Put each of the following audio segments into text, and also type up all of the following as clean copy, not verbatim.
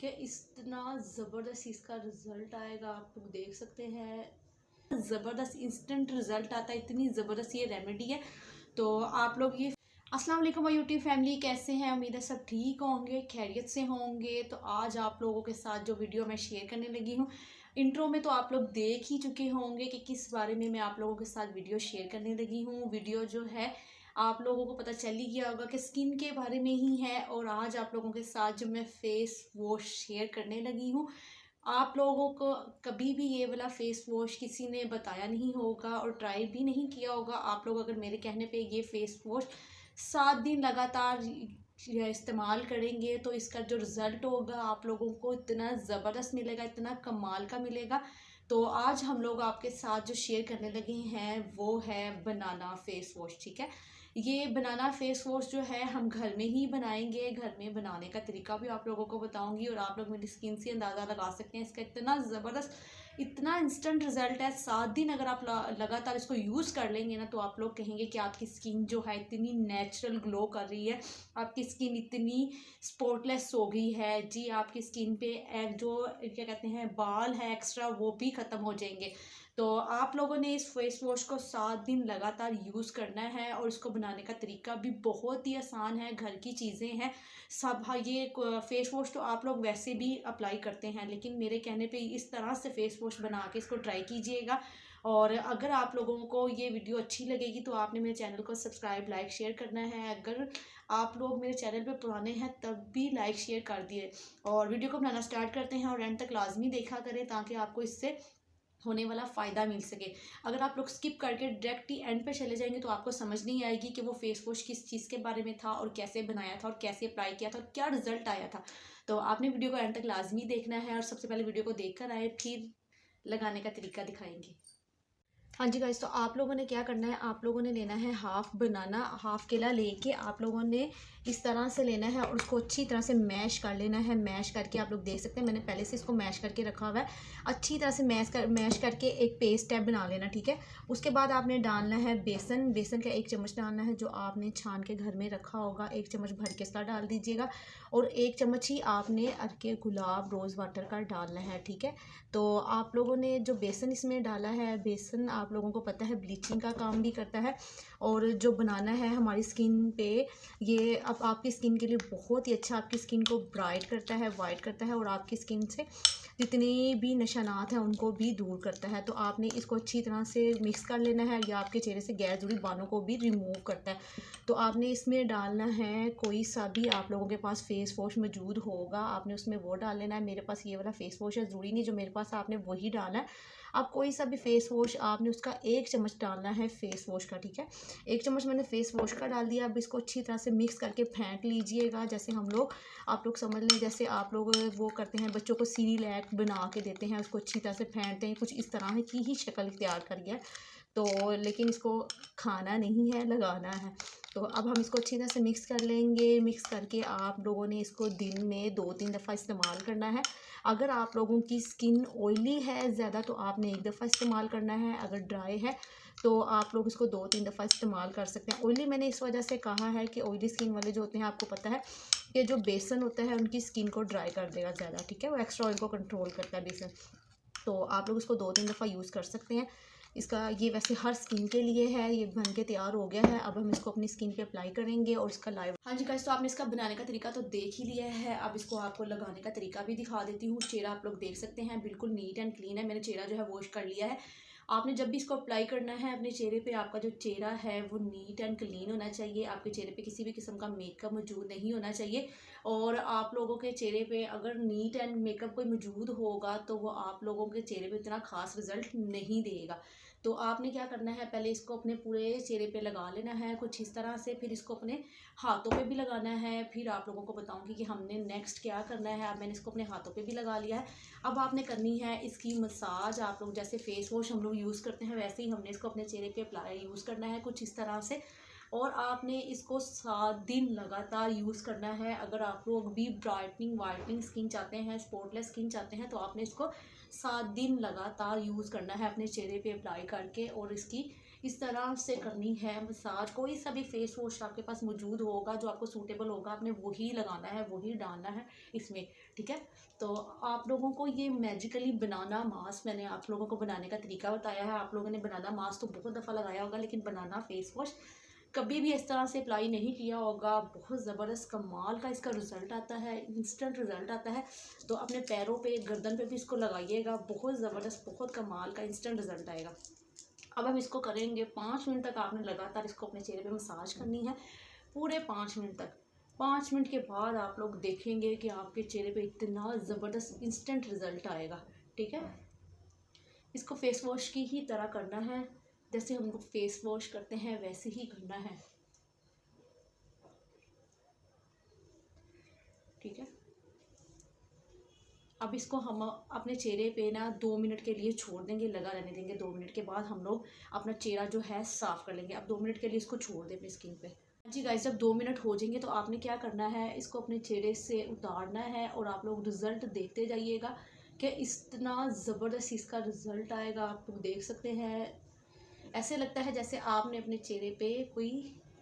है, इतना ज़बरदस्त इसका रिज़ल्ट आएगा, आप लोग देख सकते हैं। ज़बरदस्त इंस्टेंट रिज़ल्ट आता है, इतनी ज़बरदस्त ये रेमेडी है। तो आप लोग ये अस्सलाम वालेकुम माय यूट्यूब फैमिली, कैसे हैं? उम्मीद है सब ठीक होंगे, खैरियत से होंगे। तो आज आप लोगों के साथ जो वीडियो मैं शेयर करने लगी हूँ, इंट्रो में तो आप लोग देख ही चुके होंगे कि किस बारे में मैं आप लोगों के साथ वीडियो शेयर करने लगी हूँ। वीडियो जो है आप लोगों को पता चल ही गया होगा कि स्किन के बारे में ही है। और आज आप लोगों के साथ जो मैं फेस वॉश शेयर करने लगी हूँ, आप लोगों को कभी भी ये वाला फेस वॉश किसी ने बताया नहीं होगा और ट्राई भी नहीं किया होगा। आप लोग अगर मेरे कहने पे ये फेस वॉश 7 दिन लगातार इस्तेमाल करेंगे तो इसका जो रिज़ल्ट होगा आप लोगों को इतना ज़बरदस्त मिलेगा, इतना कमाल का मिलेगा। तो आज हम लोग आपके साथ जो शेयर करने लगे हैं वो है बनाना फेस वॉश। ठीक है, ये बनाना फेस वॉश जो है हम घर में ही बनाएंगे। घर में बनाने का तरीका भी आप लोगों को बताऊंगी और आप लोग मेरी स्किन से अंदाज़ा लगा सकते हैं इसका इतना ज़बरदस्त, इतना इंस्टेंट रिजल्ट है। 7 दिन अगर आप लगातार इसको यूज़ कर लेंगे ना तो आप लोग कहेंगे कि आपकी स्किन जो है इतनी नेचुरल ग्लो कर रही है, आपकी स्किन इतनी स्पॉटलेस हो गई है जी। आपकी स्किन पे जो क्या कहते हैं बाल है एक्स्ट्रा, वो भी ख़त्म हो जाएंगे। तो आप लोगों ने इस फेस वॉश को 7 दिन लगातार यूज़ करना है और इसको बनाने का तरीका भी बहुत ही आसान है, घर की चीज़ें हैं सब। हाँ, ये फेस वॉश तो आप लोग वैसे भी अप्लाई करते हैं, लेकिन मेरे कहने पे इस तरह से फेस वॉश बना के इसको ट्राई कीजिएगा। और अगर आप लोगों को ये वीडियो अच्छी लगेगी तो आपने मेरे चैनल को सब्सक्राइब लाइक शेयर करना है। अगर आप लोग मेरे चैनल पे पुराने हैं तब भी लाइक शेयर कर दिए और वीडियो को बनाना स्टार्ट करते हैं और एंड तक लाजमी देखा करें ताकि आपको इससे होने वाला फ़ायदा मिल सके। अगर आप लोग स्किप करके डायरेक्ट ही एंड पे चले जाएंगे तो आपको समझ नहीं आएगी कि वो फेस वॉश किस चीज़ के बारे में था और कैसे बनाया था और कैसे अप्लाई किया था और क्या रिजल्ट आया था। तो आपने वीडियो को एंड तक लाजमी देखना है और सबसे पहले वीडियो को देख कर आए, फिर लगाने का तरीका दिखाएंगे। हाँ जी गाइस, तो आप लोगों ने क्या करना है, आप लोगों ने लेना है हाफ बनाना, हाफ केला लेके आप लोगों ने इस तरह से लेना है और उसको अच्छी तरह से मैश कर लेना है। मैश करके आप लोग देख सकते हैं मैंने पहले से इसको मैश करके रखा हुआ है। अच्छी तरह से मैश करके एक पेस्ट टाइप बना लेना। ठीक है, उसके बाद आपने डालना है बेसन। बेसन का 1 चम्मच डालना है, जो आपने छान के घर में रखा होगा 1 चम्मच भर के इसका डाल दीजिएगा। और 1 चम्मच ही आपने अर्के गुलाब रोज़ वाटर का डालना है। ठीक है, तो आप लोगों ने जो बेसन इसमें डाला है, बेसन आप लोगों को पता है ब्लीचिंग का काम भी करता है और जो बनाना है हमारी स्किन पे, ये अब आपकी स्किन के लिए बहुत ही अच्छा, आपकी स्किन को ब्राइट करता है, वाइट करता है और आपकी स्किन से जितने भी निशानात हैं उनको भी दूर करता है। तो आपने इसको अच्छी तरह से मिक्स कर लेना है। या आपके चेहरे से गैर ज़रूरी बालों को भी रिमूव करता है। तो आपने इसमें डालना है कोई सा भी आप लोगों के पास फेस वॉश मौजूद होगा, आपने उसमें वो डाल लेना है। मेरे पास ये वाला फेस वॉश है, ज़रूरी नहीं जो मेरे पास आपने वही डालना है। आप कोई सा भी फेस वॉश, आपने उसका 1 चम्मच डालना है फेस वॉश का। ठीक है, 1 चम्मच मैंने फेस वॉश का डाल दिया। अब इसको अच्छी तरह से मिक्स करके फेंट लीजिएगा। जैसे हम लोग, आप लोग समझ लें जैसे आप लोग वो करते हैं, बच्चों को सीरीलैक बना के देते हैं, उसको अच्छी तरह से फेंटते हैं, कुछ इस तरह की ही शक्ल तैयार करिए। तो लेकिन इसको खाना नहीं है, लगाना है। तो अब हम इसको अच्छी तरह से मिक्स कर लेंगे। मिक्स करके आप लोगों ने इसको दिन में 2-3 दफ़ा इस्तेमाल करना है। अगर आप लोगों की स्किन ऑयली है ज़्यादा तो आपने 1 दफ़ा इस्तेमाल करना है, अगर ड्राई है तो आप लोग इसको 2-3 दफ़ा इस्तेमाल कर सकते हैं। ऑयली मैंने इस वजह से कहा है कि ऑयली स्किन वाले जो होते हैं, आपको पता है कि जो बेसन होता है उनकी स्किन को ड्राई कर देगा ज़्यादा। ठीक है, वो एक्स्ट्रा ऑयल को कंट्रोल करता है बेसन। तो आप लोग इसको 2-3 दफ़ा यूज़ कर सकते हैं। इसका ये वैसे हर स्किन के लिए है। ये बन के तैयार हो गया है। अब हम इसको अपनी स्किन पे अप्लाई करेंगे और इसका लाइव। हाँ जी गाइस, तो आपने इसका बनाने का तरीका तो देख ही लिया है। अब इसको आपको लगाने का तरीका भी दिखा देती हूँ। चेहरा आप लोग देख सकते हैं बिल्कुल नीट एंड क्लीन है। मैंने चेहरा जो है वॉश कर लिया है। आपने जब भी इसको अप्लाई करना है अपने चेहरे पे, आपका जो चेहरा है वो नीट एंड क्लीन होना चाहिए। आपके चेहरे पे किसी भी किस्म का मेकअप मौजूद नहीं होना चाहिए। और आप लोगों के चेहरे पे अगर नीट एंड मेकअप कोई मौजूद होगा तो वो आप लोगों के चेहरे पे इतना खास रिजल्ट नहीं देगा। तो आपने क्या करना है, पहले इसको अपने पूरे चेहरे पे लगा लेना है कुछ इस तरह से, फिर इसको अपने हाथों पे भी लगाना है। फिर आप लोगों को बताऊंगी कि हमने नेक्स्ट क्या करना है। अब मैंने इसको अपने हाथों पे भी लगा लिया है। अब आपने करनी है इसकी मसाज। आप लोग जैसे फेस वॉश हम लोग यूज़ करते हैं वैसे ही हमने इसको अपने चेहरे पे अप्लाई यूज़ करना है कुछ इस तरह से। और आपने इसको 7 दिन लगातार यूज़ करना है। अगर आप लोग भी ब्राइटनिंग वाइटनिंग स्किन चाहते हैं, स्पॉटलेस स्किन चाहते हैं, तो आपने इसको 7 दिन लगातार यूज़ करना है अपने चेहरे पे अप्लाई करके। और इसकी इस तरह से करनी है मसाज। कोई सा भी फेस वॉश आपके पास मौजूद होगा जो आपको सूटेबल होगा, आपने वही लगाना है, वही डालना है इसमें, ठीक है। तो आप लोगों को ये मैजिकली बनाना मास्क मैंने आप लोगों को बनाने का तरीका बताया है। आप लोगों ने बनाना मास्क तो बहुत दफ़ा लगाया होगा, लेकिन बनाना फेस वॉश कभी भी इस तरह से अप्लाई नहीं किया होगा। बहुत ज़बरदस्त कमाल का इसका रिज़ल्ट आता है, इंस्टेंट रिज़ल्ट आता है। तो अपने पैरों पे, गर्दन पे भी इसको लगाइएगा, बहुत ज़बरदस्त, बहुत कमाल का इंस्टेंट रिज़ल्ट आएगा। अब हम इसको करेंगे 5 मिनट तक। आपने लगातार इसको अपने चेहरे पे मसाज करनी है, पूरे 5 मिनट तक। 5 मिनट के बाद आप लोग देखेंगे कि आपके चेहरे पे इतना ज़बरदस्त इंस्टेंट रिज़ल्ट आएगा, ठीक है। इसको फेस वॉश की ही तरह करना है, जैसे हम लोग फेस वॉश करते हैं वैसे ही करना है, ठीक है। अब इसको हम अपने चेहरे पे ना 2 मिनट के लिए छोड़ देंगे, लगा रहने देंगे। 2 मिनट के बाद हम लोग अपना चेहरा जो है साफ़ कर लेंगे। अब 2 मिनट के लिए इसको छोड़ दें अपनी स्किन पे। जी गाइस, जब 2 मिनट हो जाएंगे तो आपने क्या करना है, इसको अपने चेहरे से उतारना है और आप लोग रिज़ल्ट देखते जाइएगा कि इतना ज़बरदस्त इसका रिज़ल्ट आएगा। आप लोग देख सकते हैं, ऐसे लगता है जैसे आपने अपने चेहरे पे कोई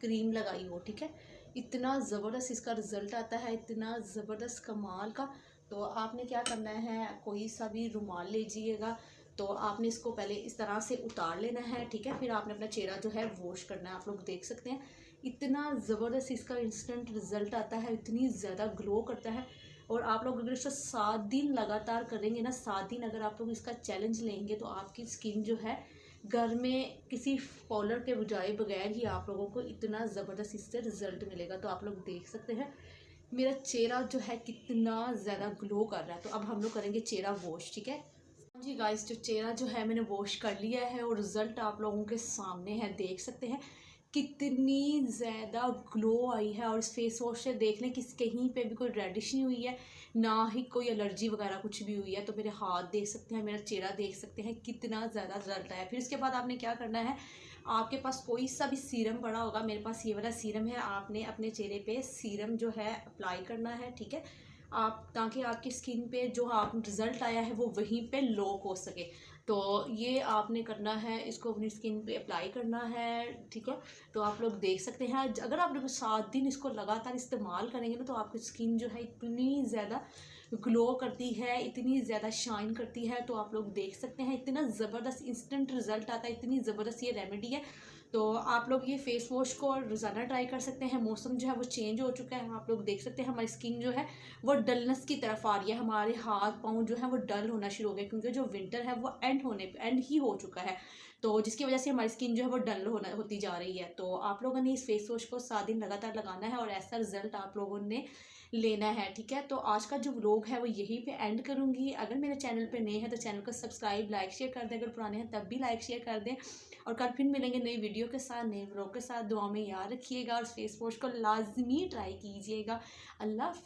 क्रीम लगाई हो, ठीक है। इतना ज़बरदस्त इसका रिज़ल्ट आता है, इतना ज़बरदस्त कमाल का। तो आपने क्या करना है, कोई सा भी रुमाल लीजिएगा, तो आपने इसको पहले इस तरह से उतार लेना है, ठीक है। फिर आपने अपना चेहरा जो है वॉश करना है। आप लोग देख सकते हैं इतना ज़बरदस्त इसका इंस्टेंट रिज़ल्ट आता है, इतनी ज़्यादा ग्लो करता है। और आप लोग अगर इसको 7 दिन लगातार करेंगे ना, 7 दिन अगर आप लोग इसका चैलेंज लेंगे तो आपकी स्किन जो है घर में किसी पाउडर के बगैर ही आप लोगों को इतना ज़बरदस्त इससे रिज़ल्ट मिलेगा। तो आप लोग देख सकते हैं मेरा चेहरा जो है कितना ज़्यादा ग्लो कर रहा है। तो अब हम लोग करेंगे चेहरा वॉश, ठीक है। जी गाइस, जो चेहरा जो है मैंने वॉश कर लिया है और रिज़ल्ट आप लोगों के सामने है, देख सकते हैं कितनी ज़्यादा ग्लो आई है। और इस फेस वॉश से देख लें कि कहीं पे भी कोई रेडिश नहीं हुई है, ना ही कोई एलर्जी वगैरह कुछ भी हुई है। तो मेरे हाथ देख सकते हैं, मेरा चेहरा देख सकते हैं कितना ज़्यादा रिजल्ट आया। फिर इसके बाद आपने क्या करना है, आपके पास कोई सा भी सीरम पड़ा होगा, मेरे पास ये वाला सीरम है, आपने अपने चेहरे पे सीरम जो है अप्लाई करना है, ठीक है। आप ताकि आपकी स्किन पे जो आप रिज़ल्ट आया है वो वहीं पे लॉक हो सके। तो ये आपने करना है, इसको अपनी स्किन पे अप्लाई करना है, ठीक है। तो आप लोग देख सकते हैं अगर आप लोग 7 दिन इसको लगातार इस्तेमाल करेंगे ना, तो आपकी स्किन जो है इतनी ज़्यादा ग्लो करती है, इतनी ज़्यादा शाइन करती है। तो आप लोग देख सकते हैं इतना ज़बरदस्त इंस्टेंट रिज़ल्ट आता है, इतनी ज़बरदस्त ये रेमेडी है। तो आप लोग ये फेस वॉश को रोज़ाना ट्राई कर सकते हैं। मौसम जो है वो चेंज हो चुका है, आप लोग देख सकते हैं हमारी स्किन जो है वो डलनेस की तरफ आ रही है, हमारे हाथ पाँव जो है वो डल होना शुरू हो गए, क्योंकि जो विंटर है वो एंड ही हो चुका है। तो जिसकी वजह से हमारी स्किन जो है वो डल होती जा रही है। तो आप लोगों ने इस फेस वॉश को 7 दिन लगातार लगाना है और ऐसा रिजल्ट आप लोगों ने लेना है, ठीक है। तो आज का जो व्लॉग है वो यहीं पे एंड करूँगी। अगर मेरे चैनल पे नए हैं तो चैनल को सब्सक्राइब, लाइक, शेयर कर दें। अगर पुराने हैं तब भी लाइक शेयर कर दें। और कल फिर मिलेंगे नई वीडियो के साथ, नए व्लॉग के साथ। दुआ में याद रखिएगा और फेस वॉश को लाजमी ट्राई कीजिएगा। अल्लाह।